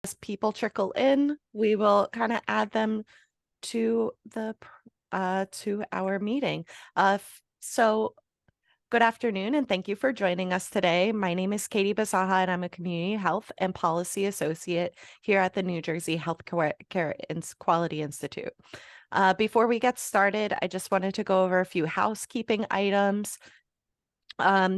As people trickle in, we will kind of add them to to our meeting. So good afternoon, and thank you for joining us today. My name is Katie Basaha, and I'm a Community Health and Policy Associate here at the New Jersey Health Care Quality Institute. Before we get started, I just wanted to go over a few housekeeping items.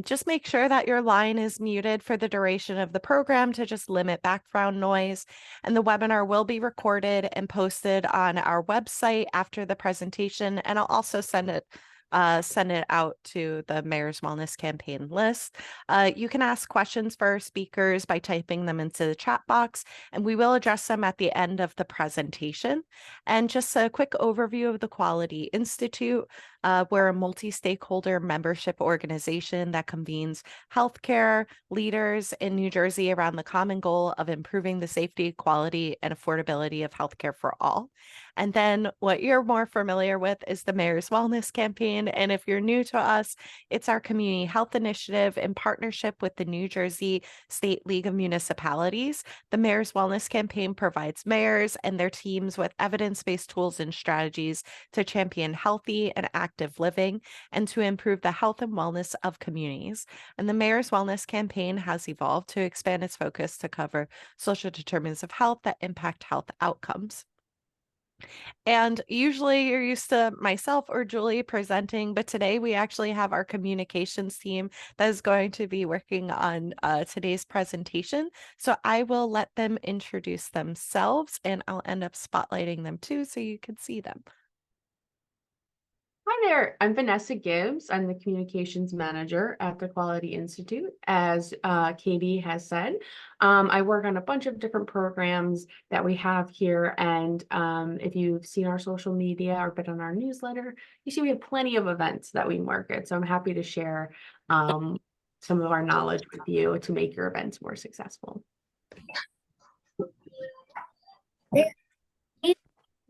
Just make sure that your line is muted for the duration of the program to just limit background noise. And the webinar will be recorded and posted on our website after the presentation. And I'll also send it out to the Mayor's Wellness Campaign list. You can ask questions for our speakers by typing them into the chat box, and we will address them at the end of the presentation. And just a quick overview of the Quality Institute. We're a multi-stakeholder membership organization that convenes healthcare leaders in New Jersey around the common goal of improving the safety, quality, and affordability of healthcare for all. And then what you're more familiar with is the Mayor's Wellness Campaign. And if you're new to us, it's our community health initiative in partnership with the New Jersey State League of Municipalities. The Mayor's Wellness Campaign provides mayors and their teams with evidence-based tools and strategies to champion healthy and active living and to improve the health and wellness of communities. And the Mayor's Wellness Campaign has evolved to expand its focus to cover social determinants of health that impact health outcomes. And usually you're used to myself or Julie presenting, but today we actually have our communications team that is going to be working on today's presentation. So I will let them introduce themselves, and I'll end up spotlighting them too so you can see them. Hi there, I'm Vanessa Gibbs. I'm the communications manager at the Quality Institute. As Katie has said, I work on a bunch of different programs that we have here. And if you've seen our social media or been on our newsletter, you see we have plenty of events that we market. So I'm happy to share some of our knowledge with you to make your events more successful.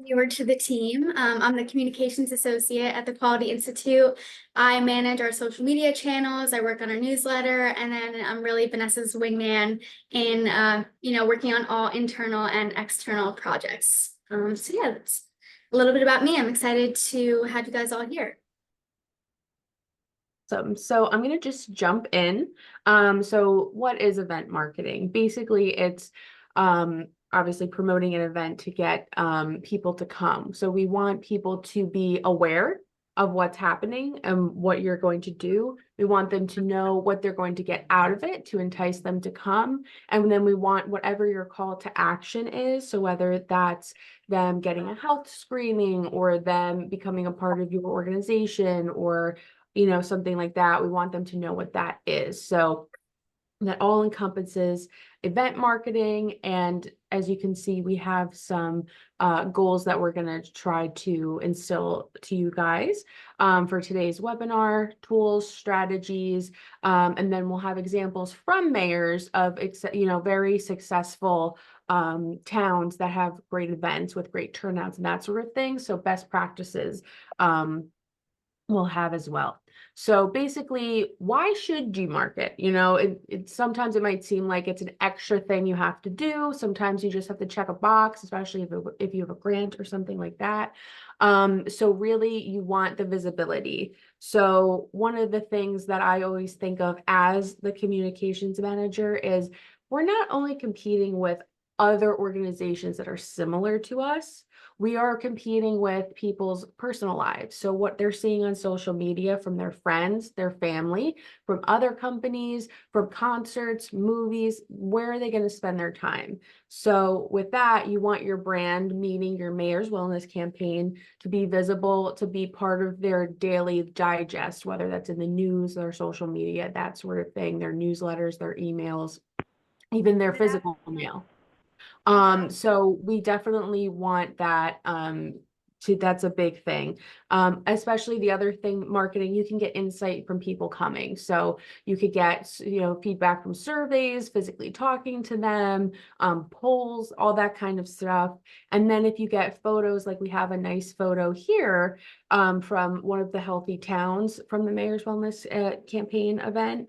Newer to the team. I'm the communications associate at the Quality Institute. I manage our social media channels. I work on our newsletter, and then I'm really Vanessa's wingman in, working on all internal and external projects. So yeah, that's a little bit about me. I'm excited to have you guys all here. So I'm going to just jump in. So what is event marketing? Basically, it's obviously promoting an event to get people to come. So we want people to be aware of what's happening and what you're going to do. We want them to know what they're going to get out of it to entice them to come. And then we want whatever your call to action is. So whether that's them getting a health screening or them becoming a part of your organization or something like that, we want them to know what that is. So that all encompasses event marketing. And as you can see, we have some goals that we're going to try to instill to you guys for today's webinar, tools, strategies, and then we'll have examples from mayors of very successful towns that have great events with great turnouts and that sort of thing. So best practices we'll have as well. So basically, why should you market? Sometimes it might seem like it's an extra thing you have to do. Sometimes you just have to check a box, especially if you have a grant or something like that. So really, you want the visibility. So one of the things that I always think of as the communications manager is we're not only competing with other organizations that are similar to us, we are competing with people's personal lives. So what they're seeing on social media from their friends, their family, from other companies, from concerts, movies, where are they going to spend their time? So with that, you want your brand, meaning your Mayor's Wellness Campaign, to be visible, to be part of their daily digest, whether that's in the news, their social media, that sort of thing, their newsletters, their emails, even their physical mail. So we definitely want that That's a big thing. Especially the other thing, marketing, you can get insight from people coming. So you could get, feedback from surveys, physically talking to them, polls, all that kind of stuff. And then if you get photos, like we have a nice photo here, from one of the healthy towns from the Mayor's Wellness campaign event,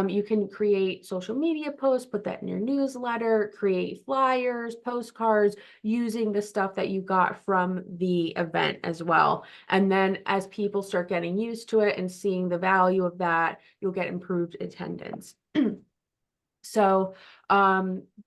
you can create social media posts, put that in your newsletter, create flyers, postcards, using the stuff that you got from the event as well. And then as people start getting used to it and seeing the value of that, you'll get improved attendance. So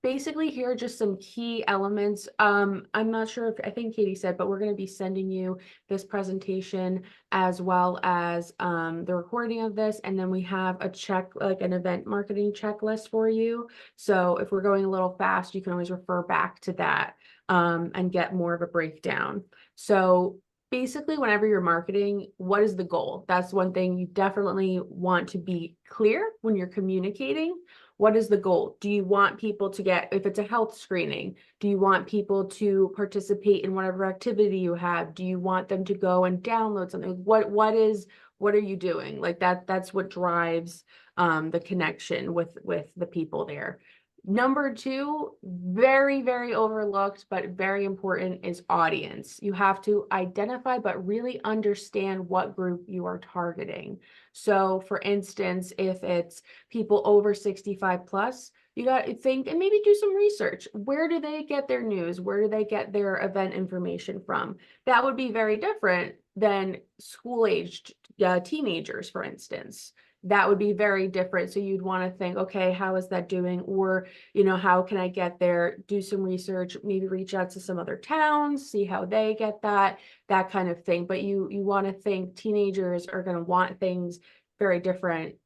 basically here are just some key elements. I'm not sure if, I think Katie said, but we're going to be sending you this presentation as well as the recording of this. And then we have a like an event marketing checklist for you. So if we're going a little fast, you can always refer back to that and get more of a breakdown. So basically, whenever you're marketing, what is the goal? That's one thing you definitely want to be clear when you're communicating. What is the goal? Do you want people to get, if it's a health screening, do you want people to participate in whatever activity you have? Do you want them to go and download something? What are you doing? Like that's what drives the connection with the people there. Number two, very, very overlooked, but very important, is audience. You have to identify, but really understand what group you are targeting. So for instance, if it's people over 65 plus, you got to think and maybe do some research. Where do they get their news? Where do they get their event information from? That would be very different than school-aged teenagers, for instance. That would be very different. So you'd want to think, okay, how is that doing? Or, how can I get there? Do some research, maybe reach out to some other towns, see how they get that kind of thing. But you want to think teenagers are going to want things very different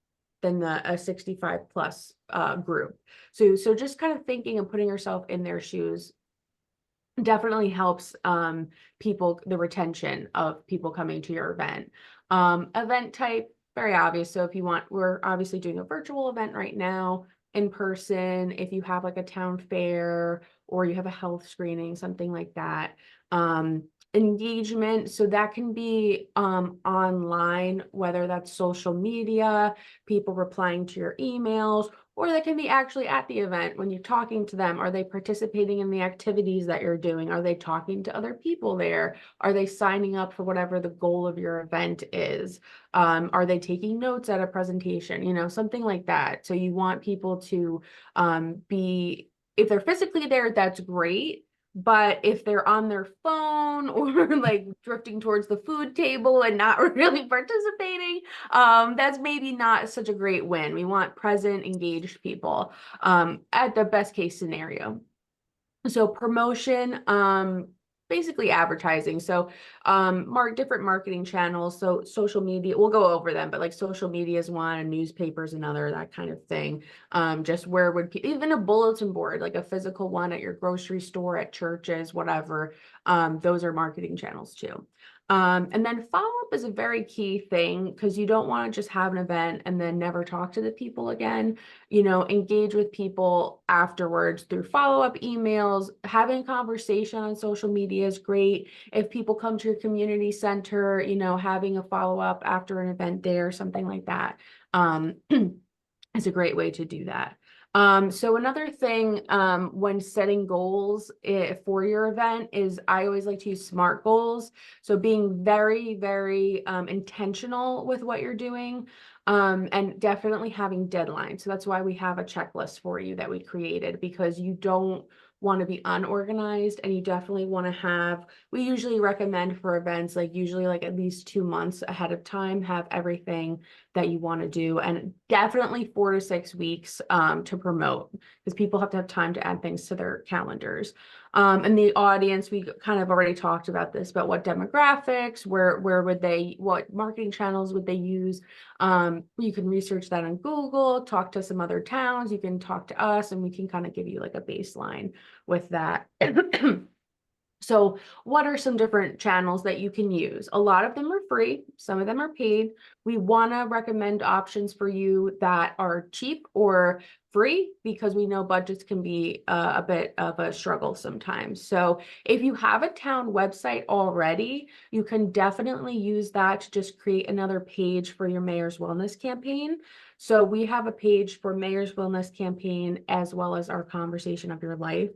than a 65 plus group. So just kind of thinking and putting yourself in their shoes definitely helps people, the retention of people coming to your event. Event type, very obvious. So if you want, we're obviously doing a virtual event right now, in person. If you have like a town fair or you have a health screening, something like that. Engagement, so that can be online, whether that's social media, people replying to your emails, or they can be actually at the event when you're talking to them. Are they participating in the activities that you're doing? Are they talking to other people there? Are they signing up for whatever the goal of your event is? Are they taking notes at a presentation? Something like that. So you want people to be, if they're physically there, that's great. But if they're on their phone or like drifting towards the food table and not really participating, that's maybe not such a great win. We want present, engaged people at the best case scenario. So promotion, basically advertising. So different marketing channels. So social media, we'll go over them, but like social media is one, and newspapers another, that kind of thing. Just where would even a bulletin board, like a physical one at your grocery store, at churches, whatever. Those are marketing channels too. And then follow-up is a very key thing, because you don't want to just have an event and then never talk to the people again. Engage with people afterwards through follow-up emails. Having a conversation on social media is great. If people come to your community center, having a follow-up after an event there, something like that, is a great way to do that. So another thing when setting goals for your event is, I always like to use SMART goals. So being very, very intentional with what you're doing, and definitely having deadlines. So that's why we have a checklist for you that we created, because you don't want to be unorganized, and you definitely want to have, we usually recommend for events, like usually like at least 2 months ahead of time, have everything that you want to do, and definitely 4 to 6 weeks to promote, because people have to have time to add things to their calendars. And the audience, we kind of already talked about this, but what demographics, where would they, what marketing channels would they use? You can research that on Google, talk to some other towns, you can talk to us, and we can kind of give you like a baseline with that. So what are some different channels that you can use? A lot of them are free, some of them are paid. We want to recommend options for you that are cheap or free because we know budgets can be a bit of a struggle sometimes. So if you have a town website already, you can definitely use that to just create another page for your Mayor's Wellness Campaign. So we have a page for Mayor's Wellness Campaign as well as our Conversation of Your Life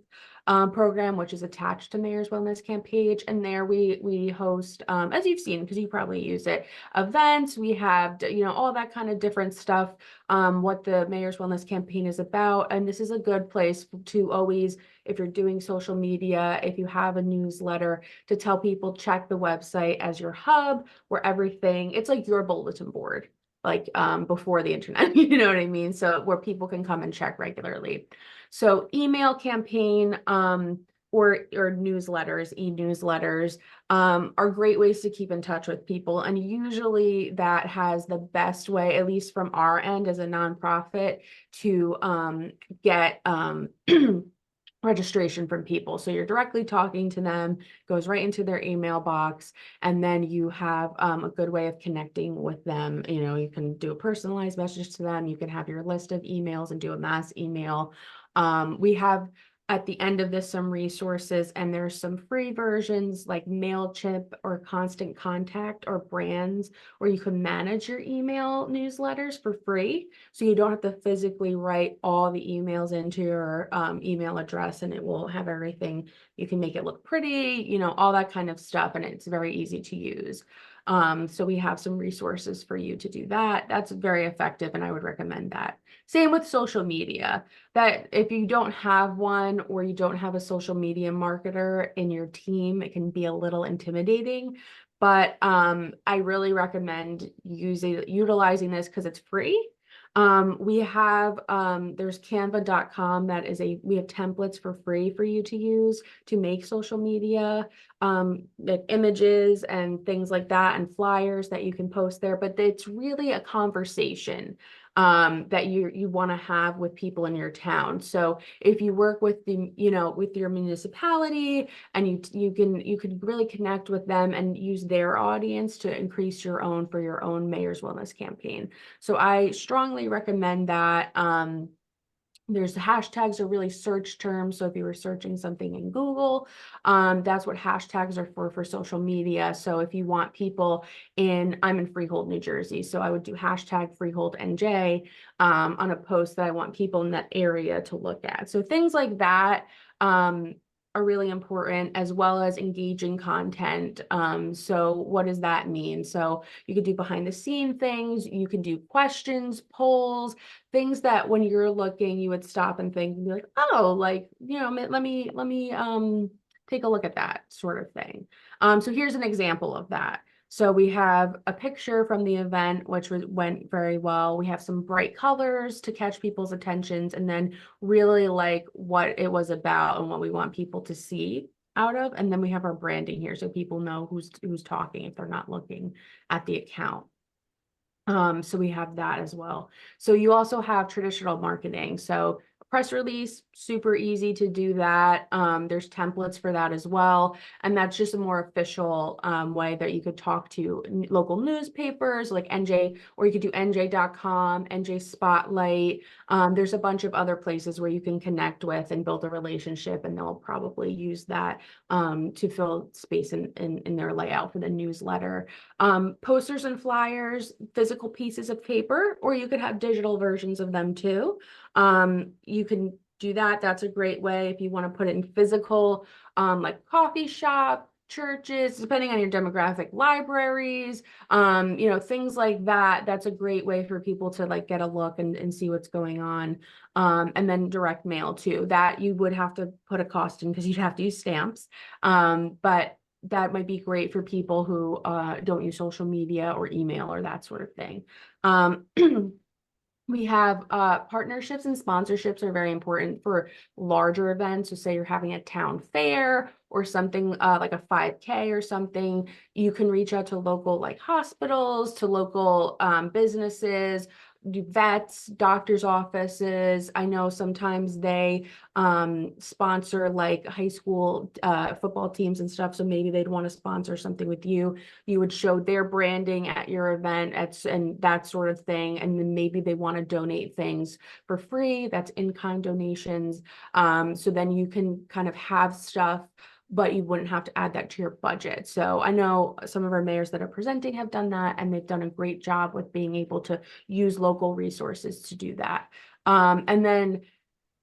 program, which is attached to Mayor's Wellness Campaign. And there we host, as you've seen, because you probably use it, events. We have, all that kind of different stuff, what the Mayor's Wellness Campaign is about. And this is a good place to always, if you're doing social media, if you have a newsletter, to tell people check the website as your hub where everything, it's like your bulletin board, like before the internet, you know what I mean? So where people can come and check regularly. So email campaign or newsletters, e-newsletters are great ways to keep in touch with people. And usually that has the best way, at least from our end as a nonprofit, to get registration from people. So you're directly talking to them, goes right into their email box, and then you have a good way of connecting with them. You can do a personalized message to them. You can have your list of emails and do a mass email. We have at the end of this some resources, and there's some free versions like MailChimp or Constant Contact or Brands where you can manage your email newsletters for free. So you don't have to physically write all the emails into your email address, and it will have everything. You can make it look pretty, all that kind of stuff, and it's very easy to use. So we have some resources for you to do that. That's very effective, and I would recommend that. Same with social media, that if you don't have one or you don't have a social media marketer in your team, it can be a little intimidating. But I really recommend utilizing this because it's free. We have there's canva.com we have templates for free for you to use to make social media, like images and things like that, and flyers that you can post there. But it's really a conversation that you want to have with people in your town. So if you work with with your municipality, and you can really connect with them and use their audience to increase your own for your own Mayor's Wellness Campaign. So I strongly recommend that. There's hashtags are really search terms. So if you were searching something in Google, that's what hashtags are for social media. So if you want people I'm in Freehold, New Jersey. So I would do hashtag Freehold NJ on a post that I want people in that area to look at. So things like that are really important, as well as engaging content. So what does that mean? So you could do behind the scene things, you can do questions, polls, things that when you're looking, you would stop and think and be like, oh, like, let me take a look at that sort of thing. So here's an example of that. So we have a picture from the event, which went very well. We have some bright colors to catch people's attentions, and then really like what it was about and what we want people to see out of. And then we have our branding here so people know who's talking if they're not looking at the account. So we have that as well. So you also have traditional marketing. So press release, super easy to do that. There's templates for that as well. And that's just a more official way that you could talk to local newspapers like NJ, or you could do NJ.com, NJ Spotlight. There's a bunch of other places where you can connect with and build a relationship, and they'll probably use that to fill space in their layout for the newsletter. Posters and flyers, physical pieces of paper, or you could have digital versions of them too. You can do that. That's a great way if you want to put it in physical, like coffee shop, churches, depending on your demographic, libraries, things like that. That's a great way for people to like get a look and see what's going on. And then direct mail too. That you would have to put a cost in because you'd have to use stamps. But that might be great for people who don't use social media or email or that sort of thing. We have partnerships and sponsorships are very important for larger events. So say you're having a town fair or something like a 5K or something, you can reach out to local like hospitals, to local businesses, vets, doctors' offices. I know sometimes they sponsor like high school football teams and stuff. So maybe they'd want to sponsor something with you. You would show their branding at your event and that sort of thing. And then maybe they want to donate things for free. That's in-kind donations. So then you can kind of have stuff, but you wouldn't have to add that to your budget. So I know some of our mayors that are presenting have done that, and they've done a great job with being able to use local resources to do that. And then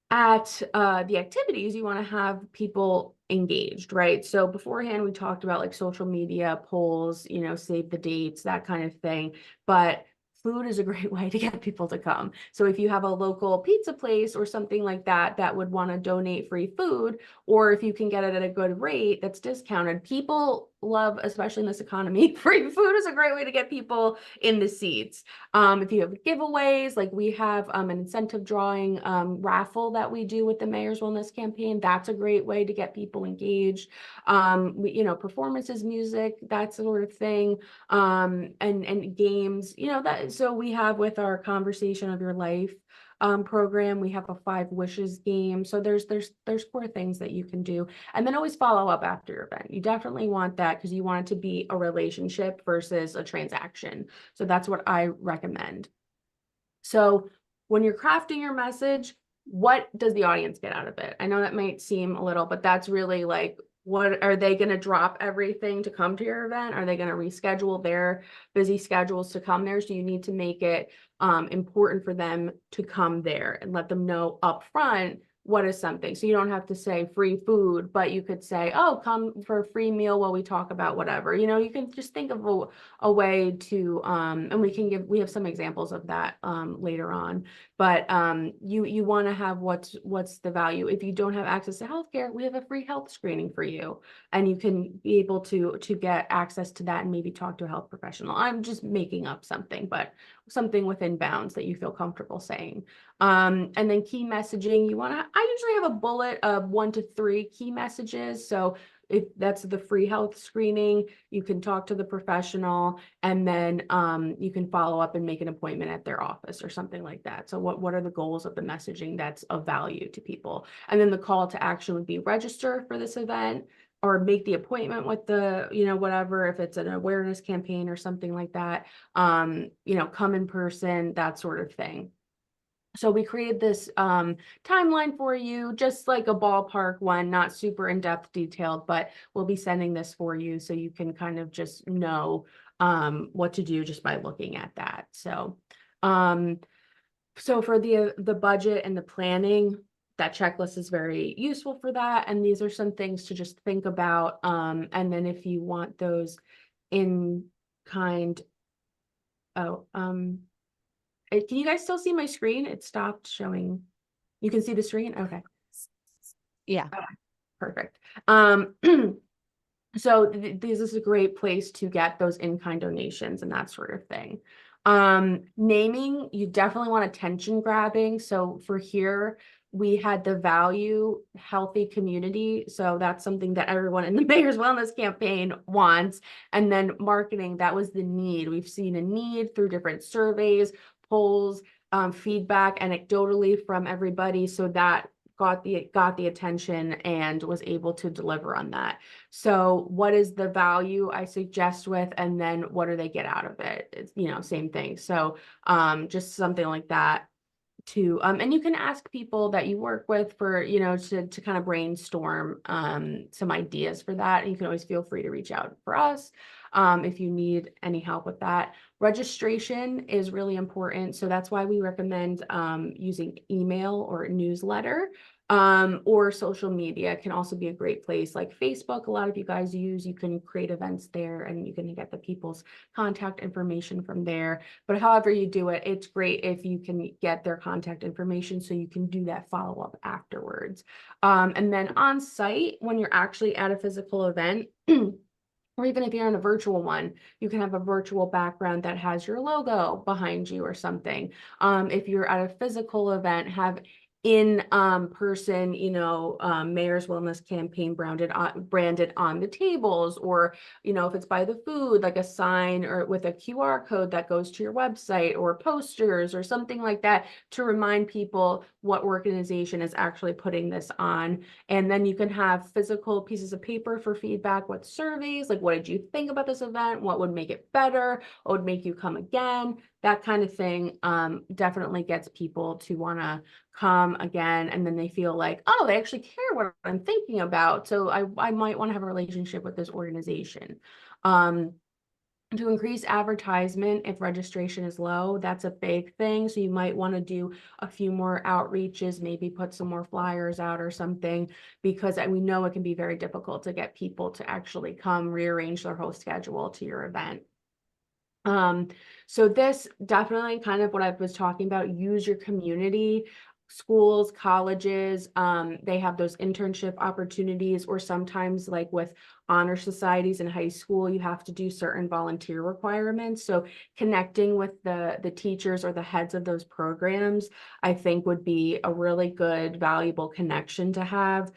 at the activities, you want to have people engaged, right? So beforehand, we talked about like social media, polls, save the dates, that kind of thing. But food is a great way to get people to come. So if you have a local pizza place or something like that that would want to donate free food, or if you can get it at a good rate that's discounted, people love, especially in this economy, free food is a great way to get people in the seats. If you have giveaways, like we have an incentive drawing raffle that we do with the Mayor's Wellness Campaign, that's a great way to get people engaged. Performances, music, that sort of thing, and games, that. So we have with our Conversation of Your Life program, we have a 5 wishes game. So there's 4 things that you can do, and then always follow up after your event. You definitely want that because you want it to be a relationship versus a transaction. So that's what I recommend. So when you're crafting your message, what does the audience get out of it? I know that might seem a little, but that's really like, what are they going to drop everything to come to your event? Are they going to reschedule their busy schedules to come there? So you need to make it important for them to come there and let them know up front what is something. So you don't have to say free food, but you could say, oh, come for a free meal while we talk about whatever. You can just think of a way to, and we have some examples of that later on. But you want to have what's the value. If you don't have access to healthcare, we have a free health screening for you, and you can be able to get access to that and maybe talk to a health professional. I'm just making up something, but something within bounds that you feel comfortable saying. And then key messaging, I usually have a bullet of 1 to 3 key messages. So if that's the free health screening, you can talk to the professional, and then you can follow up and make an appointment at their office or something like that. So what are the goals of the messaging that's of value to people? And then the call to action would be register for this event, or make the appointment with the, whatever, if it's an awareness campaign or something like that, come in person, that sort of thing. So we created this timeline for you, just like a ballpark one, not super in-depth detailed, but we'll be sending this for you so you can kind of just know what to do just by looking at that. So for the budget and the planning, that checklist is very useful for that. And these are some things to just think about. And then if you want those in kind, can you guys still see my screen? It stopped showing. You can see the screen? Okay. Yeah. Okay, perfect. So this is a great place to get those in-kind donations and that sort of thing. Naming, you definitely want attention grabbing. So for here, we had the value healthy community. So that's something that everyone in the Mayor's Wellness Campaign wants. And then marketing, that was the need. We've seen a need through different surveys, polls, feedback anecdotally from everybody. So that got the attention and was able to deliver on that. So what is the value I suggest with, and then what do they get out of it? It's, same thing. So just something like that to, and you can ask people that you work with for, to kind of brainstorm some ideas for that. And you can always feel free to reach out for us if you need any help with that. Registration is really important. So that's why we recommend using email or newsletter. Or social media can also be a great place, like Facebook. A lot of you guys use, you can create events there and you can get the people's contact information from there. But however you do it, it's great if you can get their contact information so you can do that follow-up afterwards. And then on site, when you're actually at a physical event, or even if you're in a virtual one, you can have a virtual background that has your logo behind you or something. If you're at a physical event, have in person, mayor's wellness campaign branded on the tables, or if it's by the food, like a sign or with a QR code that goes to your website, or posters or something like that to remind people what organization is actually putting this on. And then you can have physical pieces of paper for feedback, what surveys, like what did you think about this event, what would make it better, what would make you come again, that kind of thing. Definitely gets people to want to come again, and then they feel like, oh, they actually care what I'm thinking about, so I might want to have a relationship with this organization. To increase advertisement if registration is low, that's a big thing. So you might want to do a few more outreaches, maybe put some more flyers out or something, because we know it can be very difficult to get people to actually come rearrange their whole schedule to your event. So this definitely kind of what I was talking about, use your community, schools, colleges, they have those internship opportunities, or sometimes like with honor societies in high school, you have to do certain volunteer requirements. So connecting with the teachers or the heads of those programs, I think would be a really good, valuable connection to have.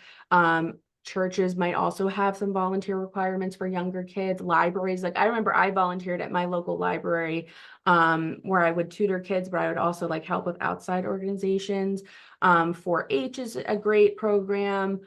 Churches might also have some volunteer requirements for younger kids. Libraries, like I remember I volunteered at my local library, where I would tutor kids, but I would also like help with outside organizations. 4-H is a great program.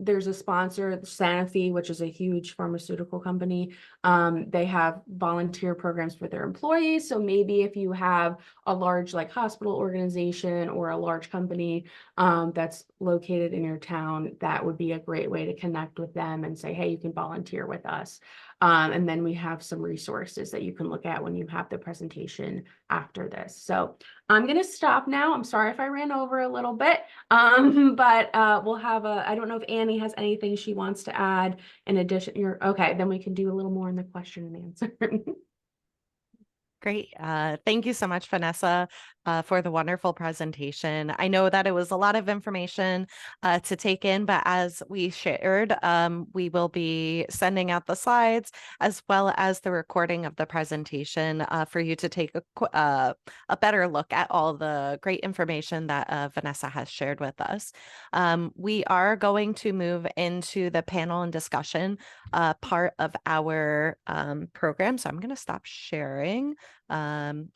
There's a sponsor, Sanofi, which is a huge pharmaceutical company. They have volunteer programs for their employees. So maybe if you have a large like hospital organization or a large company that's located in your town, that would be a great way to connect with them and say, hey, you can volunteer with us. And then we have some resources that you can look at when you have the presentation after this. So I'm going to stop now. I'm sorry if I ran over a little bit, but we'll have I don't know if Annie has anything she wants to add in addition. Okay, then we can do a little more in the question and answer. Great. Thank you so much, Vanessa, for the wonderful presentation. I know that it was a lot of information to take in, but as we shared, we will be sending out the slides as well as the recording of the presentation for you to take a better look at all the great information that Vanessa has shared with us. We are going to move into the panel and discussion part of our program. So I'm going to stop sharing. And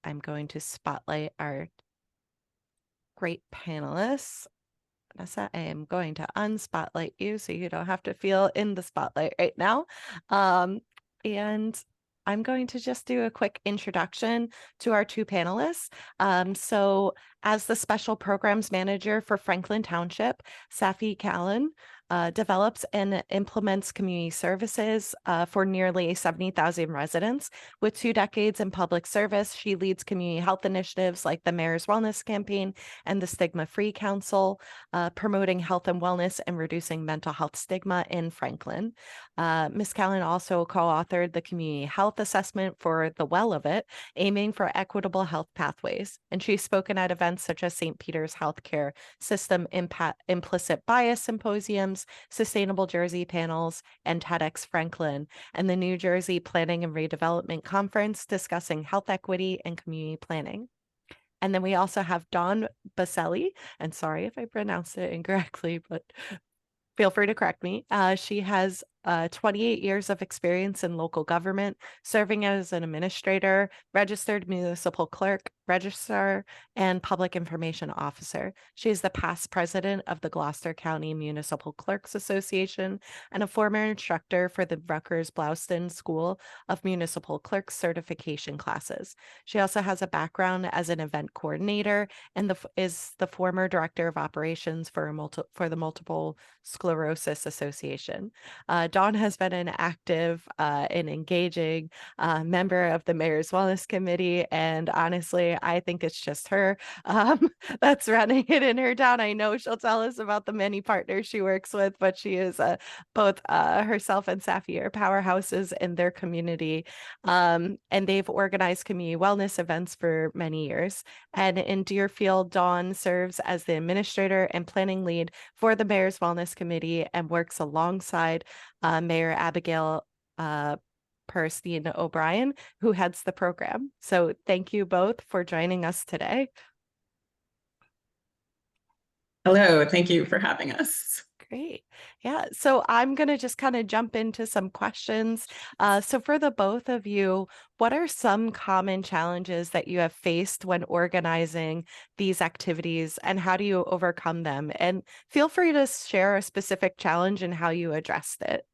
I'm going to spotlight our great panelists. Vanessa, I am going to unspotlight you so you don't have to feel in the spotlight right now. And I'm going to just do a quick introduction to our two panelists. So as the Special Programs Manager for Franklin Township, Safi Callan develops and implements community services for nearly 70,000 residents. With 2 decades in public service, she leads community health initiatives like the Mayor's Wellness Campaign and the Stigma Free Council, promoting health and wellness and reducing mental health stigma in Franklin. Ms. Callan also co-authored the Community Health Assessment for the Well of It, aiming for equitable health pathways. And she's spoken at events such as St. Peter's Healthcare System Implicit Bias Symposiums, Sustainable Jersey panels, and TEDx Franklin, and the New Jersey Planning and Redevelopment Conference discussing health equity and community planning. And then we also have Dawn Baselli, and sorry if I pronounced it incorrectly, but feel free to correct me. She has 28 years of experience in local government, serving as an administrator, registered municipal clerk, registrar, and public information officer. She is the past president of the Gloucester County Municipal Clerks Association and a former instructor for the Rutgers-Blaustein School of Municipal Clerks certification classes. She also has a background as an event coordinator and is the former director of operations for the Multiple Sclerosis Association. Dawn has been an active and engaging member of the Mayor's Wellness Committee, and honestly, I think it's just her that's running it in her town. I know she'll tell us about the many partners she works with, but she is both herself and Safi are powerhouses in their community, and they've organized community wellness events for many years. And in Deerfield, Dawn serves as the administrator and planning lead for the Mayor's Wellness Committee and works alongside Mayor Abigail Perstine O'Brien, who heads the program. So thank you both for joining us today. Hello, thank you for having us. Great. Yeah. So I'm going to just kind of jump into some questions. So, for the both of you, what are some common challenges that you have faced when organizing these activities, and how do you overcome them? And feel free to share a specific challenge and how you addressed it.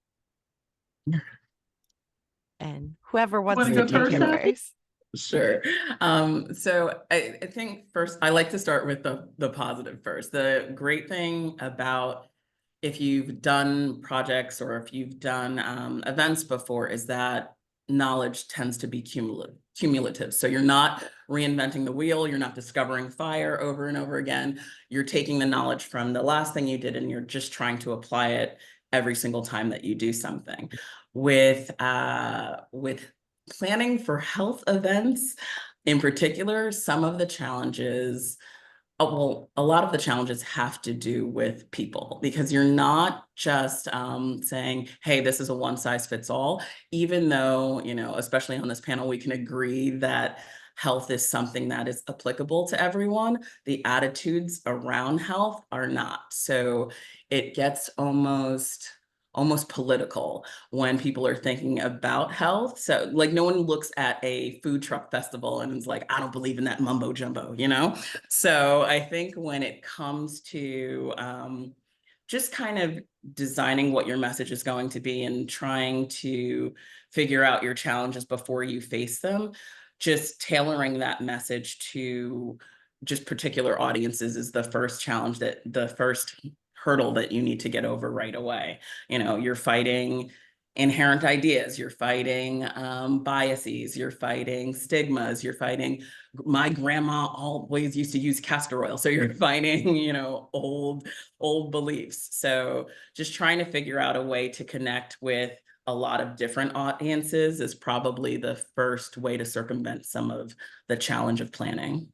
And whoever wants Want to to go take first, it Kathy? first. Sure. So I think first I like to start with the positive first. The great thing about if you've done projects or if you've done events before is that knowledge tends to be cumulative. So you're not reinventing the wheel, you're not discovering fire over and over again. You're taking the knowledge from the last thing you did and you're just trying to apply it every single time that you do something. With planning for health events in particular, some of the challenges, well, a lot of the challenges have to do with people because you're not just saying, hey, this is a one size fits all, even though, especially on this panel, we can agree that health is something that is applicable to everyone. The attitudes around health are not. So it gets almost political when people are thinking about health. So like no one looks at a food truck festival and is like, I don't believe in that mumbo jumbo, So I think when it comes to just kind of designing what your message is going to be and trying to figure out your challenges before you face them, just tailoring that message to just particular audiences is the first challenge, that the first hurdle that you need to get over right away. You're fighting inherent ideas, you're fighting biases, you're fighting stigmas, you're fighting, my grandma always used to use castor oil, so you're fighting old beliefs. So just trying to figure out a way to connect with a lot of different audiences is probably the first way to circumvent some of the challenge of planning.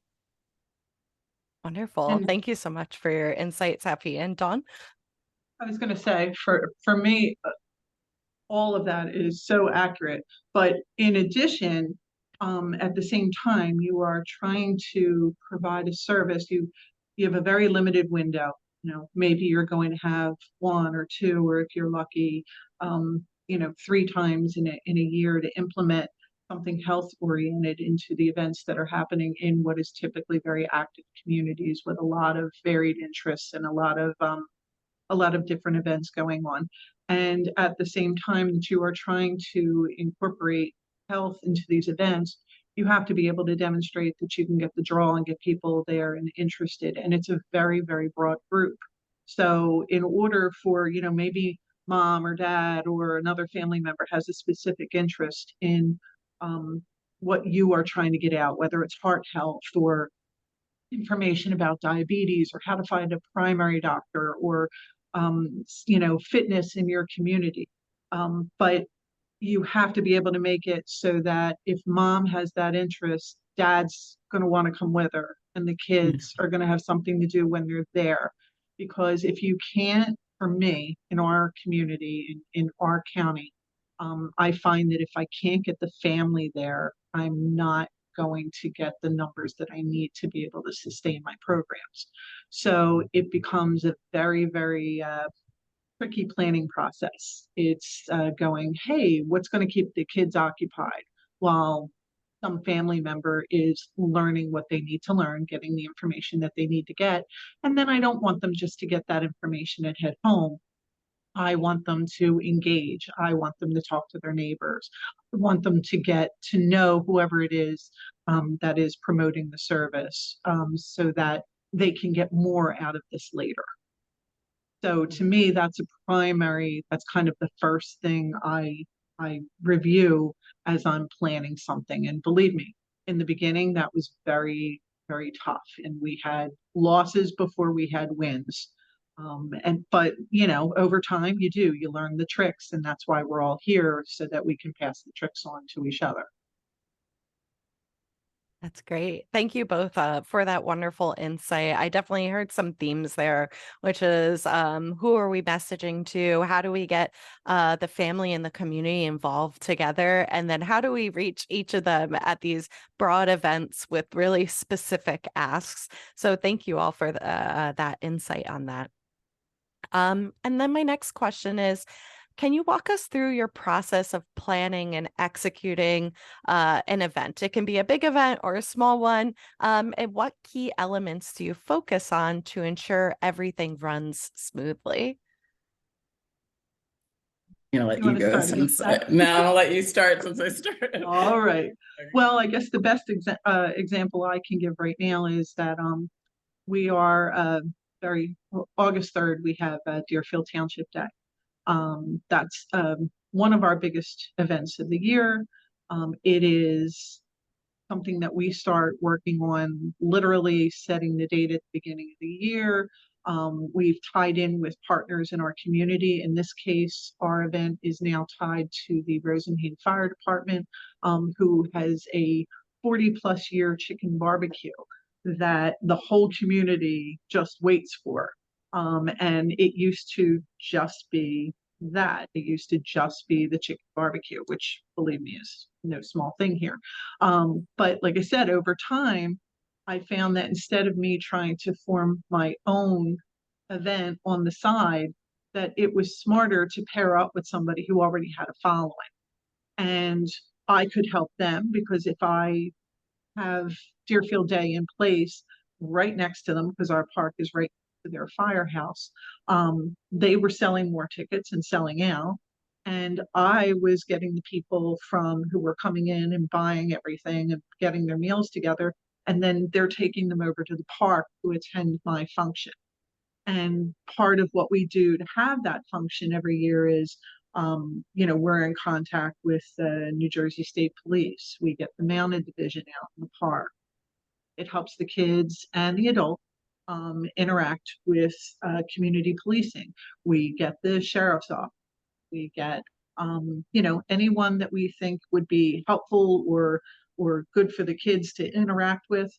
Wonderful. And Thank you so much for your insights, Happy. And Dawn? I was going to say, for me, all of that is so accurate. But in addition, at the same time, you are trying to provide a service. You have a very limited window. Maybe you're going to have one or two, or if you're lucky, three times in a year to implement something health oriented into the events that are happening in what is typically very active communities with a lot of varied interests and a lot of different events going on. And at the same time that you are trying to incorporate health into these events, you have to be able to demonstrate that you can get the draw and get people there and interested. And it's a very, very broad group. So in order for, maybe mom or dad or another family member has a specific interest in what you are trying to get out, whether it's heart health or information about diabetes or how to find a primary doctor or fitness in your community. But you have to be able to make it so that if mom has that interest, dad's going to want to come with her, and the kids are going to have something to do when they're there. Because if you can't, for me, in our community, in our county, I find that if I can't get the family there, I'm not going to get the numbers that I need to be able to sustain my programs. So it becomes a very, very tricky planning process. It's going, hey, what's going to keep the kids occupied while some family member is learning what they need to learn, getting the information that they need to get. And then I don't want them just to get that information and head home. I want them to engage. I want them to talk to their neighbors. I want them to get to know whoever it is that is promoting the service so that they can get more out of this later. So to me, that's kind of the first thing I review as I'm planning something. And believe me, in the beginning, that was very, very tough. And we had losses before we had wins. But over time you learn the tricks, and that's why we're all here so that we can pass the tricks on to each other. That's great. Thank you both for that wonderful insight. I definitely heard some themes there, which is who are we messaging to? How do we get the family and the community involved together? And then how do we reach each of them at these broad events with really specific asks? So thank you all for that insight on that. And then my next question is, can you walk us through your process of planning and executing an event? It can be a big event or a small one. And what key elements do you focus on to ensure everything runs smoothly? You know, let You you want to go start again? since no, I'll let you start since I started. All right. Well, I guess the best example I can give right now is that we are August 3rd, we have Deerfield Township Day. That's one of our biggest events of the year. It is something that we start working on, literally setting the date at the beginning of the year. We've tied in with partners in our community. In this case, our event is now tied to the Rosenhain Fire Department, who has a 40+ year chicken barbecue that the whole community just waits for. And it used to just be that. It used to just be the chicken barbecue, which, believe me, is no small thing here. But like I said, over time, I found that instead of me trying to form my own event on the side, that it was smarter to pair up with somebody who already had a following. And I could help them because if I have Deerfield Day in place right next to them, because our park is right to their firehouse, they were selling more tickets and selling out. And I was getting the people from who were coming in and buying everything and getting their meals together. And then they're taking them over to the park to attend my function. And part of what we do to have that function every year is, we're in contact with the New Jersey State Police. We get the mounted division out in the park. It helps the kids and the adults interact with community policing. We get the sheriff's office. We get, anyone that we think would be helpful or good for the kids to interact with.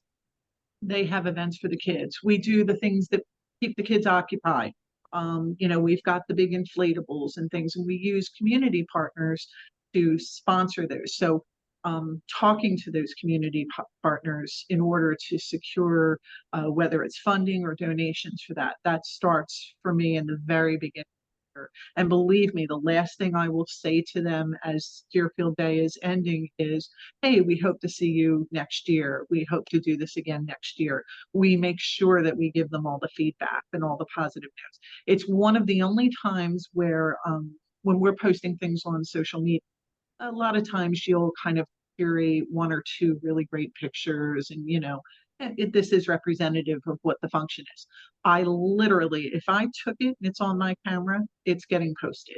They have events for the kids. We do the things that keep the kids occupied. We've got the big inflatables and things, and we use community partners to sponsor those. So, talking to those community partners in order to secure whether it's funding or donations for that, that starts for me in the very beginning. And believe me, the last thing I will say to them as Deerfield Day is ending is, hey, we hope to see you next year. We hope to do this again next year. We make sure that we give them all the feedback and all the positive notes. It's one of the only times where, when we're posting things on social media, a lot of times you'll kind of curate one or two really great pictures and this is representative of what the function is. I literally, if I took it and it's on my camera, it's getting posted,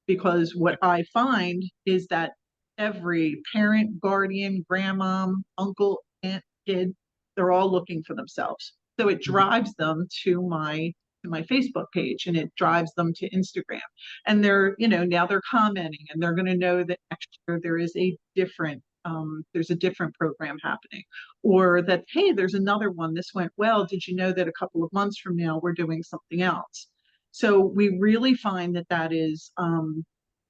because what I find is that every parent, guardian, grandma, uncle, aunt, kid, they're all looking for themselves, so it drives them to my Facebook page, and it drives them to Instagram, and they're, now they're commenting, and they're going to know that next year there is a different there's a different program happening, or that, hey, there's another one, this went well, did you know that a couple of months from now we're doing something else? So we really find that that is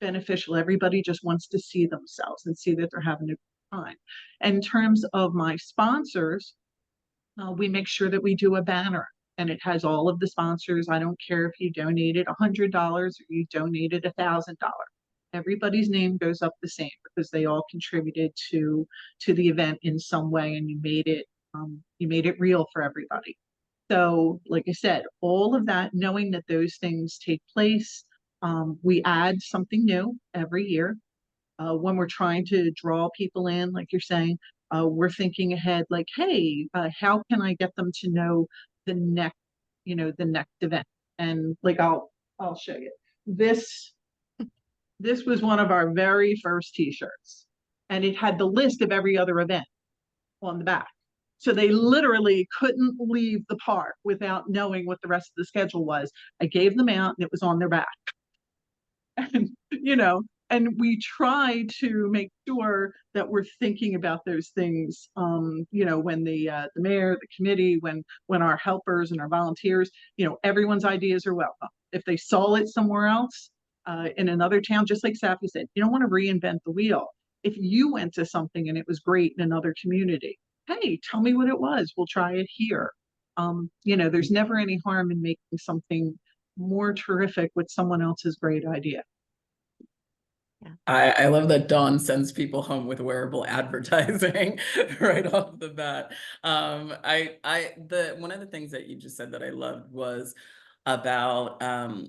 beneficial. Everybody just wants to see themselves and see that they're having a good time. And in terms of my sponsors, we make sure that we do a banner, and it has all of the sponsors. I don't care if you donated $100 or you donated $1,000. Everybody's name goes up the same because they all contributed to the event in some way, and you made it real for everybody. So, like I said, all of that, knowing that those things take place, we add something new every year. When we're trying to draw people in, like you're saying, we're thinking ahead, like, hey, how can I get them to know the next, the next event? And like, I'll show you. This was one of our very first T-shirts, and it had the list of every other event on the back. So they literally couldn't leave the park without knowing what the rest of the schedule was. I gave them out, and it was on their back. And and we try to make sure that we're thinking about those things, when the mayor, the committee, when our helpers and our volunteers, everyone's ideas are welcome. If they saw it somewhere else, in another town, just like Safi said, you don't want to reinvent the wheel. If you went to something and it was great in another community, hey, tell me what it was. We'll try it here. There's never any harm in making something more terrific with someone else's great idea. I love that Dawn sends people home with wearable advertising right off the bat. One of the things that you just said that I loved was about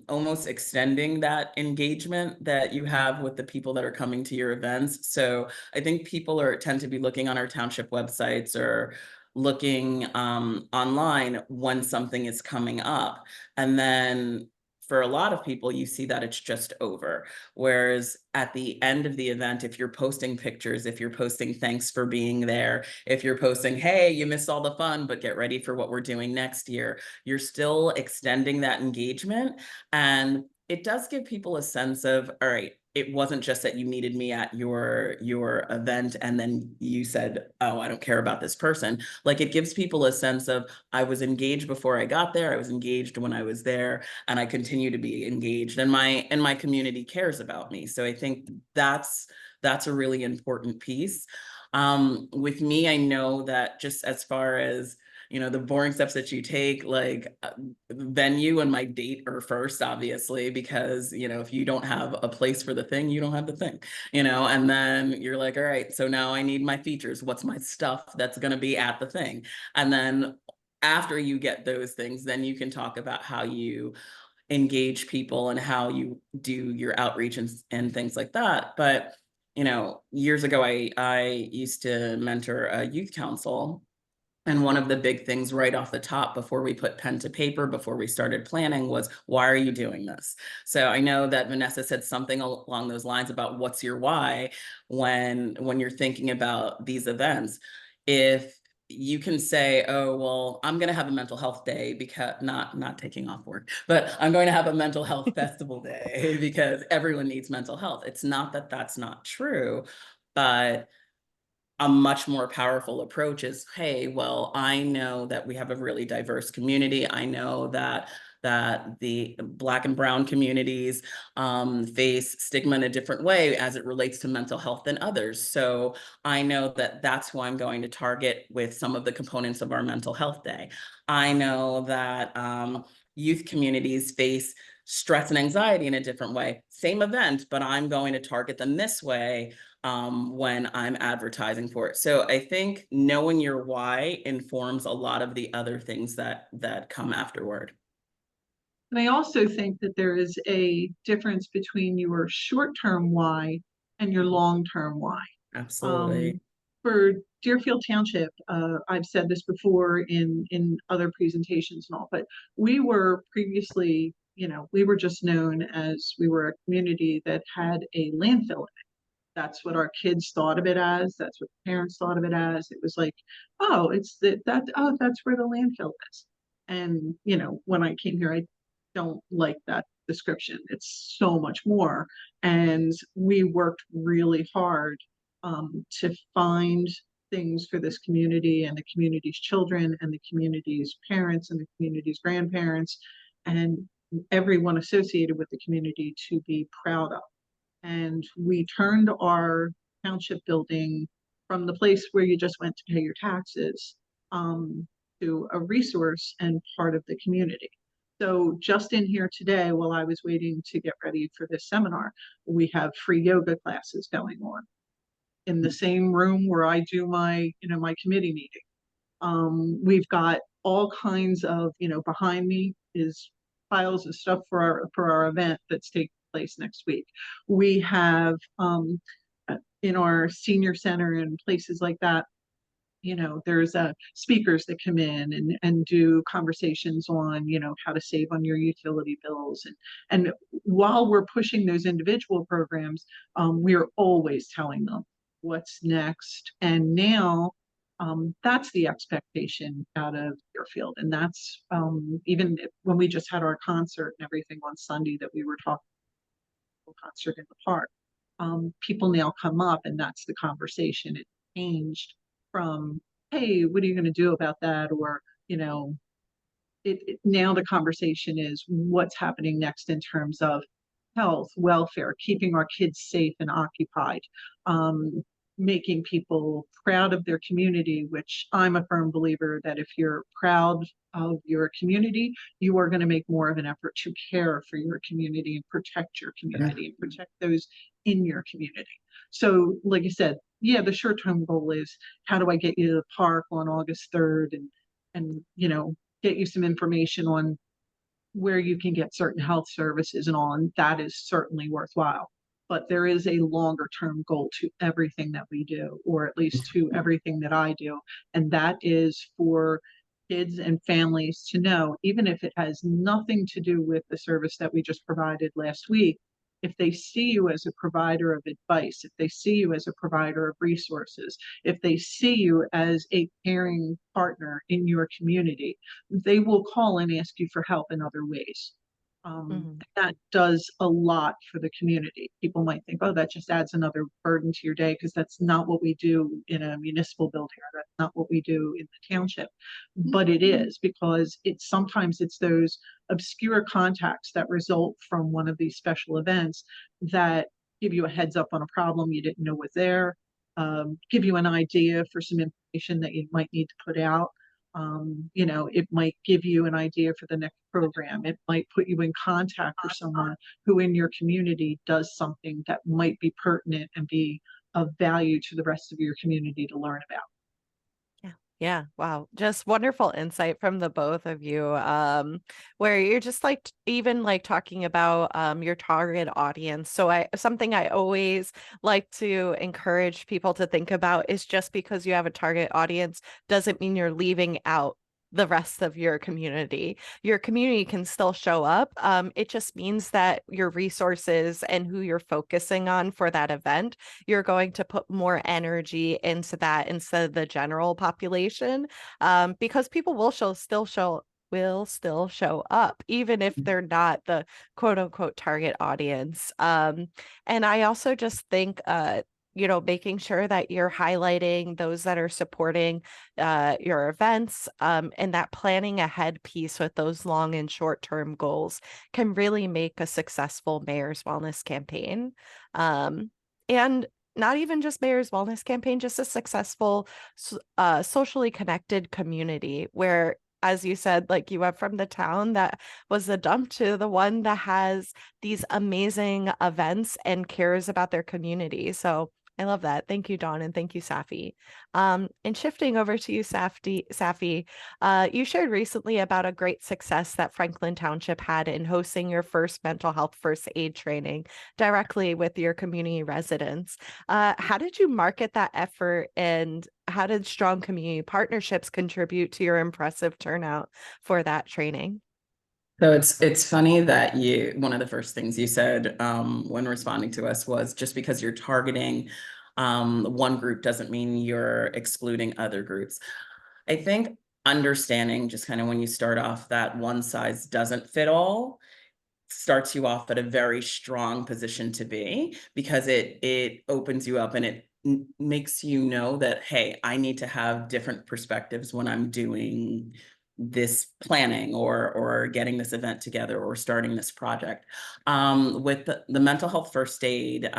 almost extending that engagement that you have with the people that are coming to your events. So I think people tend to be looking on our township websites or looking online when something is coming up. And then for a lot of people, you see that it's just over. Whereas at the end of the event, if you're posting pictures, if you're posting thanks for being there, if you're posting, hey, you missed all the fun, but get ready for what we're doing next year, you're still extending that engagement. And it does give people a sense of, all right, it wasn't just that you needed me at your event and then you said, oh, I don't care about this person. Like, it gives people a sense of, I was engaged before I got there, I was engaged when I was there, and I continue to be engaged, and my community cares about me. So I think that's a really important piece. With me, I know that just as far as the boring steps that you take, like venue and my date are first, obviously, because if you don't have a place for the thing, you don't have the thing, and then you're like, all right, so now I need my features. What's my stuff that's going to be at the thing? And then after you get those things, then you can talk about how you engage people and how you do your outreach and things like that. But years ago, I used to mentor a youth council. And one of the big things right off the top before we put pen to paper, before we started planning, was, why are you doing this? So I know that Vanessa said something along those lines about what's your why when you're thinking about these events. If you can say, oh, well, I'm going to have a mental health day because not taking off work, but I'm going to have a mental health festival day because everyone needs mental health. It's not that that's not true, but a much more powerful approach is, hey, well, I know that we have a really diverse community. I know that the Black and Brown communities face stigma in a different way as it relates to mental health than others. So I know that that's who I'm going to target with some of the components of our mental health day. I know that youth communities face stress and anxiety in a different way. Same event, but I'm going to target them this way when I'm advertising for it. So I think knowing your why informs a lot of the other things that come afterward. And I also think that there is a difference between your short-term why and your long-term why. Absolutely. For Deerfield Township, I've said this before in other presentations and all, but we were previously, we were just known as, we were a community that had a landfill. That's what our kids thought of it as. That's what the parents thought of it as. It was like, oh, that's where the landfill is. And when I came here, I don't like that description. It's so much more. And we worked really hard to find things for this community and the community's children and the community's parents and the community's grandparents and everyone associated with the community to be proud of. And we turned our township building from the place where you just went to pay your taxes to a resource and part of the community. So just in here today, while I was waiting to get ready for this seminar, we have free yoga classes going on in the same room where I do my committee meeting. We've got all kinds of, behind me is piles of stuff for our event that's taking place next week. We have in our senior center and places like that, there's speakers that come in and do conversations on, how to save on your utility bills. And while we're pushing those individual programs, we're always telling them what's next. And now that's the expectation out of Deerfield. And that's even when we just had our concert and everything on Sunday that we were talking about concert in the park. people now come up, and that's the conversation. It changed from, hey, what are you going to do about that? Or, now the conversation is what's happening next in terms of health, welfare, keeping our kids safe and occupied, um, making people proud of their community, which I'm a firm believer that if you're proud of your community, you are going to make more of an effort to care for your community and protect your community and protect those in your community. So, like I said, yeah, the short-term goal is how do I get you to the park on August 3rd and get you some information on where you can get certain health services and all, and that is certainly worthwhile. But there is a longer term goal to everything that we do, or at least to everything that I do. And that is for kids and families to know, even if it has nothing to do with the service that we just provided last week, if they see you as a provider of advice, if they see you as a provider of resources, if they see you as a caring partner in your community, they will call and ask you for help in other ways. Mhm. That does a lot for the community. People might think, oh, that just adds another burden to your day, because that's not what we do in a municipal building, or that's not what we do in the township. But it is, because sometimes it's those obscure contacts that result from one of these special events that give you a heads up on a problem you didn't know was there, give you an idea for some information that you might need to put out. It might give you an idea for the next program. It might put you in contact with someone who in your community does something that might be pertinent and be of value to the rest of your community to learn about. Yeah. Yeah. Wow. Just wonderful insight from the both of you. Where you're just like even like talking about your target audience. So something I always like to encourage people to think about is just because you have a target audience doesn't mean you're leaving out the rest of your community. Your community can still show up. It just means that your resources and who you're focusing on for that event, you're going to put more energy into that instead of the general population, because people will still show up, even if they're not the quote unquote target audience. And I also just think, making sure that you're highlighting those that are supporting your events, and that planning ahead piece with those long and short term goals can really make a successful mayor's wellness campaign. And not even just mayor's wellness campaign, just a successful, socially connected community where, as you said, like you went from the town that was a dump to the one that has these amazing events and cares about their community. So I love that. Thank you, Dawn, and thank you, Safi. And shifting over to you, Safi, you shared recently about a great success that Franklin Township had in hosting your first mental health first aid training directly with your community residents. How did you market that effort, and how did strong community partnerships contribute to your impressive turnout for that training? So it's funny that one of the first things you said when responding to us was just because you're targeting one group doesn't mean you're excluding other groups. I think understanding just kind of when you start off that one size doesn't fit all starts you off at a very strong position to be, because it opens you up and it makes you know that, hey, I need to have different perspectives when I'm doing this planning or getting this event together or starting this project. With the mental health first aid,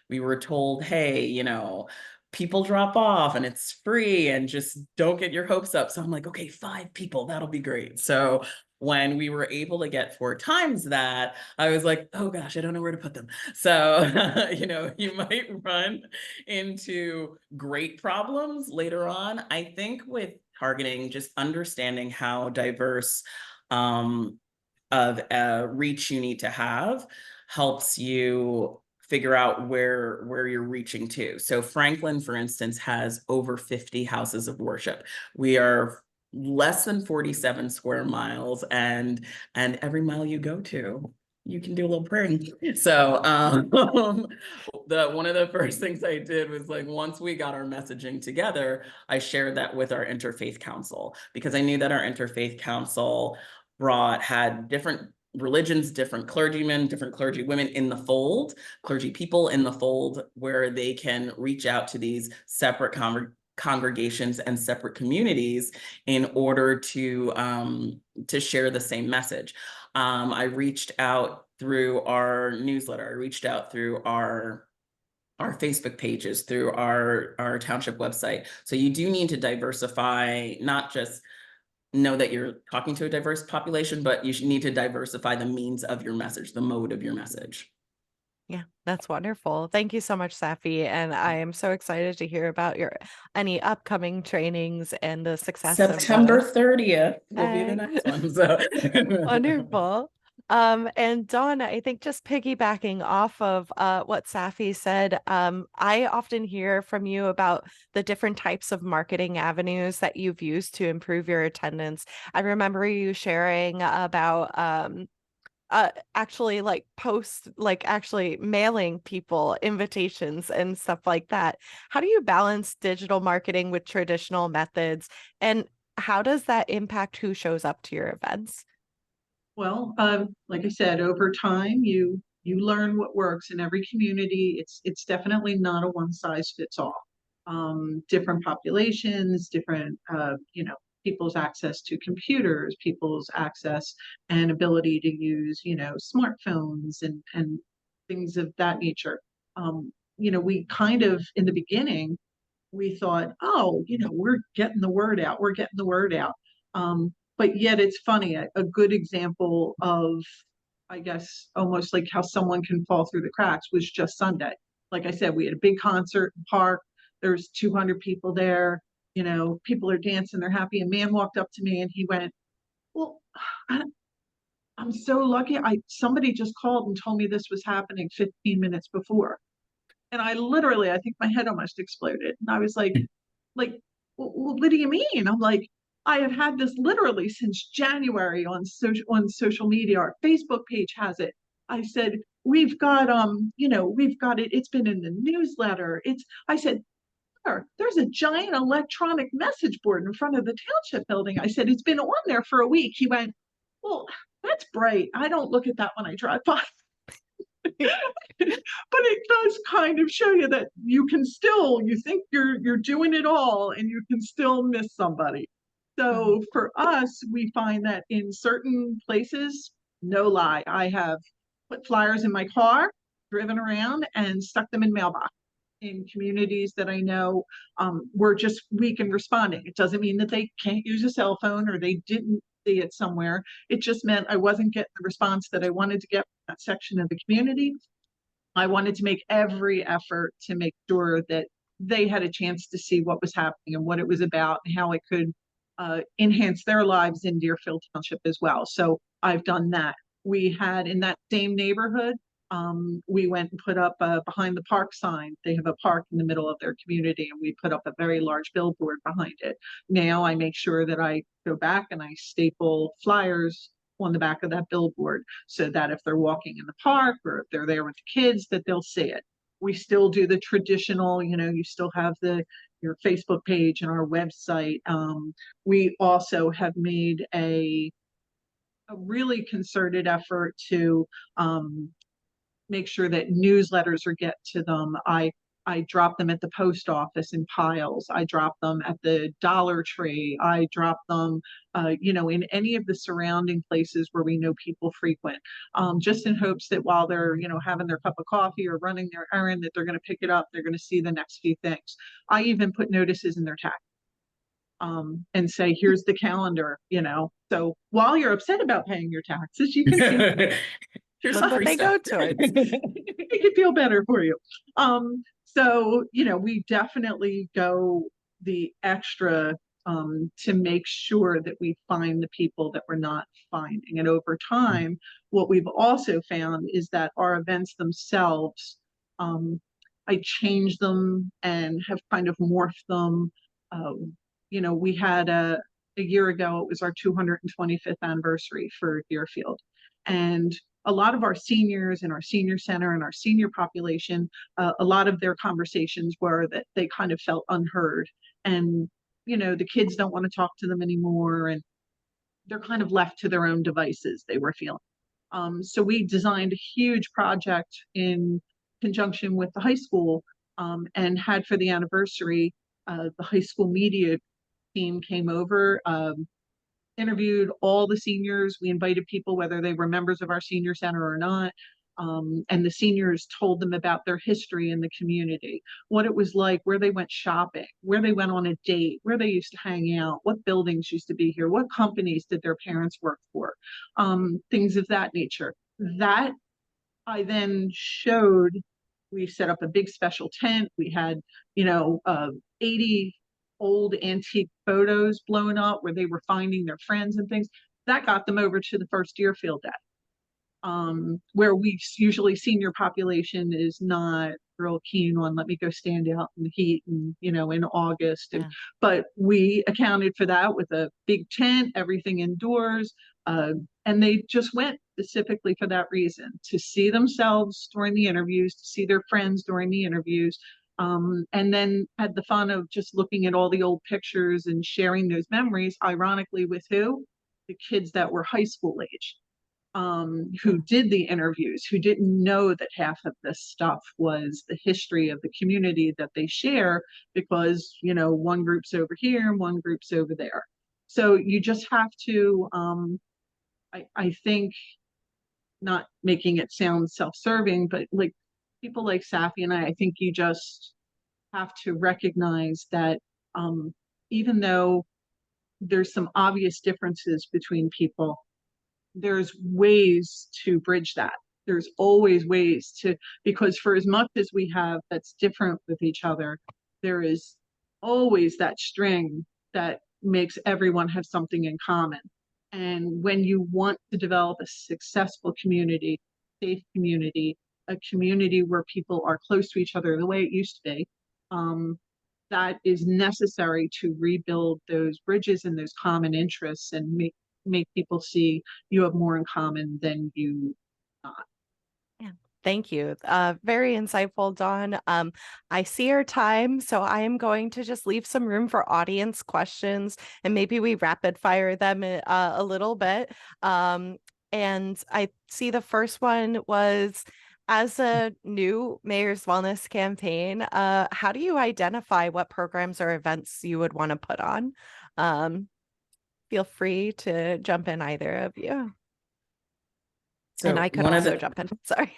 we were told, hey, people drop off and it's free and just don't get your hopes up. So I'm like, okay, 5 people, that'll be great. So when we were able to get 4 times that, I was like, oh gosh, I don't know where to put them. So, you might run into great problems later on. I think with targeting, just understanding how diverse of a reach you need to have helps you figure out where you're reaching to. So Franklin, for instance, has over 50 houses of worship. We are less than 47 square miles, and every mile you go to, you can do a little praying. So one of the first things I did was, like, once we got our messaging together, I shared that with our interfaith council, because I knew that our interfaith council had different religions, different clergymen, different clergy women in the fold, clergy people in the fold, where they can reach out to these separate congregations and separate communities in order to share the same message. I reached out through our newsletter. I reached out through our Facebook pages, through our township website. So you do need to diversify, not just know that you're talking to a diverse population, but you should need to diversify the means of your message, the mode of your message. Yeah, that's wonderful. Thank you so much, Safi. And I am so excited to hear about your any upcoming trainings and the success of September those. 30th will be the next one. So Wonderful. And Dawn, I think just piggybacking off of what Safi said, I often hear from you about the different types of marketing avenues that you've used to improve your attendance. I remember you sharing about actually actually mailing people invitations and stuff like that. How do you balance digital marketing with traditional methods, and how does that impact who shows up to your events? Well, like I said, over time, you learn what works in every community. It's definitely not a one size fits all. Different populations, different people's access to computers, people's access and ability to use smartphones and things of that nature. We kind of in the beginning we thought, oh, we're getting the word out. We're getting the word out. But yet it's funny, a good example of, I guess, almost like how someone can fall through the cracks was just Sunday. Like I said, we had a big concert in the park. There's 200 people there. People are dancing. They're happy. A man walked up to me and he went, well, I, I'm so lucky. Somebody just called and told me this was happening 15 minutes before. And I think my head almost exploded. And I was like, well, what do you mean? I'm like, I have had this literally since January on social media. Our Facebook page has it. I said, we've got it. It's been in the newsletter. I said, there's a giant electronic message board in front of the township building. I said, it's been on there for a week. He went, well, that's bright. I don't look at that when I drive by. But it does kind of show you that you think you're doing it all and you can still miss somebody. So for us, we find that in certain places, no lie, I have put flyers in my car, driven around and stuck them in mailbox in communities that I know were just weak in responding. It doesn't mean that they can't use a cell phone or they didn't see it somewhere. It just meant I wasn't getting the response that I wanted to get from that section of the community. I wanted to make every effort to make sure that they had a chance to see what was happening and what it was about and how it could enhance their lives in Deerfield Township as well. So I've done that. We had in that same neighborhood, we went and put up a behind the park sign. They have a park in the middle of their community, and we put up a very large billboard behind it. Now I make sure that I go back and I staple flyers on the back of that billboard so that if they're walking in the park or if they're there with the kids, that they'll see it. We still do the traditional, you still have your Facebook page and our website. We also have made a really concerted effort to make sure that newsletters are get to them. I drop them at the post office in piles. I drop them at the Dollar Tree. I drop them, in any of the surrounding places where we know people frequent, just in hopes that while they're, having their cup of coffee or running their errand, that they're going to pick it up. They're going to see the next few things. I even put notices in their tax and say, here's the calendar, So while you're upset about paying your taxes, you can see Here's Look some what free they go stuff. towards. make it feel better for you. So, we definitely go the extra to make sure that we find the people that we're not finding. And over time, what we've also found is that our events themselves, I change them and have kind of morphed them. We had a year ago, it was our 225th anniversary for Deerfield. And a lot of our seniors in our senior center and our senior population, a lot of their conversations were that they kind of felt unheard. And, the kids don't want to talk to them anymore. And they're kind of left to their own devices, they were feeling. So we designed a huge project in conjunction with the high school, and had for the anniversary, the high school media team came over, interviewed all the seniors. We invited people, whether they were members of our senior center or not. And the seniors told them about their history in the community, what it was like, where they went shopping, where they went on a date, where they used to hang out, what buildings used to be here, what companies did their parents work for, things of that nature. That I then showed. We set up a big special tent. We had, 80 old antique photos blown up where they were finding their friends and things. That got them over to the first Deerfield day, where we usually senior population is not real keen on, let me go stand out in the heat and in August. And Yeah. but we accounted for that with a big tent, everything indoors, and they just went specifically for that reason, to see themselves during the interviews, to see their friends during the interviews. And then had the fun of just looking at all the old pictures and sharing those memories, ironically, with who? The kids that were high school age, who did the interviews, who didn't know that half of this stuff was the history of the community that they share, because, one group's over here and one group's over there. So you just have to, I think, not making it sound self-serving, but like people like Safi and I think you just have to recognize that, even though there's some obvious differences between people, there's ways to bridge that. There's always ways to, because for as much as we have that's different with each other, there is always that string that makes everyone have something in common. And when you want to develop a successful community, safe community, a community where people are close to each other the way it used to be, that is necessary to rebuild those bridges and those common interests, and make people see you have more in common than you not. Yeah. Thank you. Very insightful, Dawn. I see our time, so I am going to just leave some room for audience questions, and maybe we rapid fire them a little bit. And I see the first one was, as a new Mayor's Wellness campaign, how do you identify what programs or events you would want to put on? Feel free to jump in, either of you. And So I could one of also the jump in. Sorry.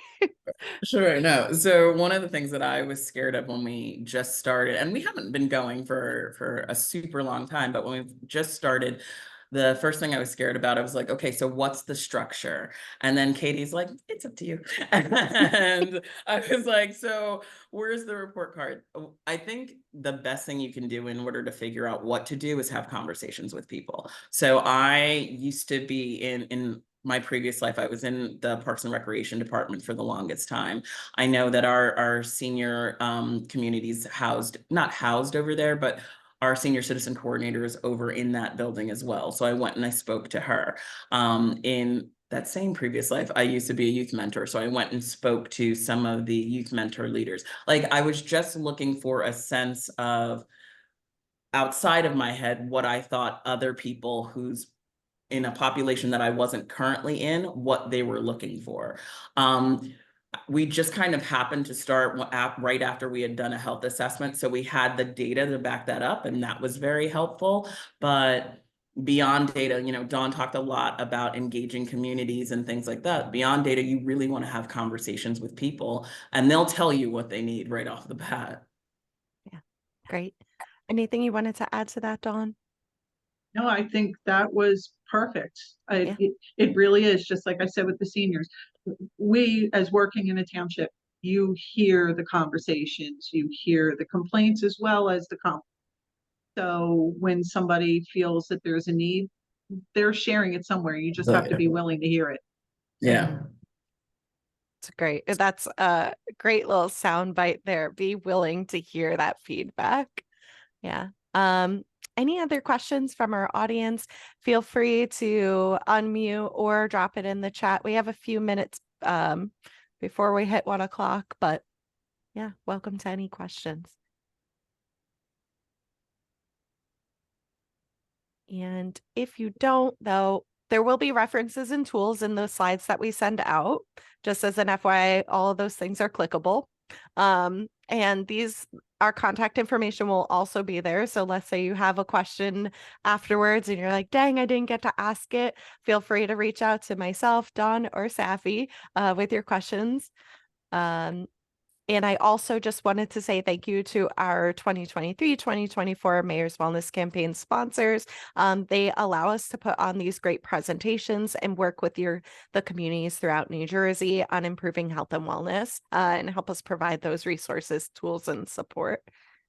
Sure, no. So one of the things that I was scared of when we just started, and we haven't been going for a super long time, but when we just started, the first thing I was scared about, I was like, okay, so what's the structure? And then Katie's like, it's up to you. And I was like, so where's the report card? I think the best thing you can do in order to figure out what to do is have conversations with people. So I used to be in my previous life, I was in the Parks and Recreation department for the longest time. I know that our senior communities not housed over there, but our senior citizen coordinator is over in that building as well. So I went and I spoke to her. In that same previous life, I used to be a youth mentor. So I went and spoke to some of the youth mentor leaders. Like, I was just looking for a sense of, outside of my head, what I thought other people who's in a population that I wasn't currently in, what they were looking for. We just kind of happened to start right after we had done a health assessment. So we had the data to back that up, and that was very helpful. But beyond data, Dawn talked a lot about engaging communities and things like that. Beyond data, you really want to have conversations with people, and they'll tell you what they need right off the bat. Yeah, great. Anything you wanted to add to that, Dawn? No, I think that was perfect. Yeah. It really is, just like I said with the seniors. We, as working in a township, you hear the conversations, you hear the complaints as well as the compliments. So when somebody feels that there's a need, they're sharing it somewhere. You just have to be willing to hear it. Yeah. It's great. That's a great little sound bite there. Be willing to hear that feedback. Yeah. Any other questions from our audience? Feel free to unmute or drop it in the chat. We have a few minutes before we hit 1 o'clock, but yeah, welcome to any questions. And if you don't, though, There will be references and tools in the slides that we send out. Just as an FYI, all of those things are clickable. And our contact information will also be there. So let's say you have a question afterwards and you're like, dang, I didn't get to ask it. Feel free to reach out to myself, Dawn, or Safi with your questions. And I also just wanted to say thank you to our 2023-2024 Mayor's Wellness Campaign sponsors. They allow us to put on these great presentations and work with the communities throughout New Jersey on improving health and wellness and help us provide those resources, tools, and support.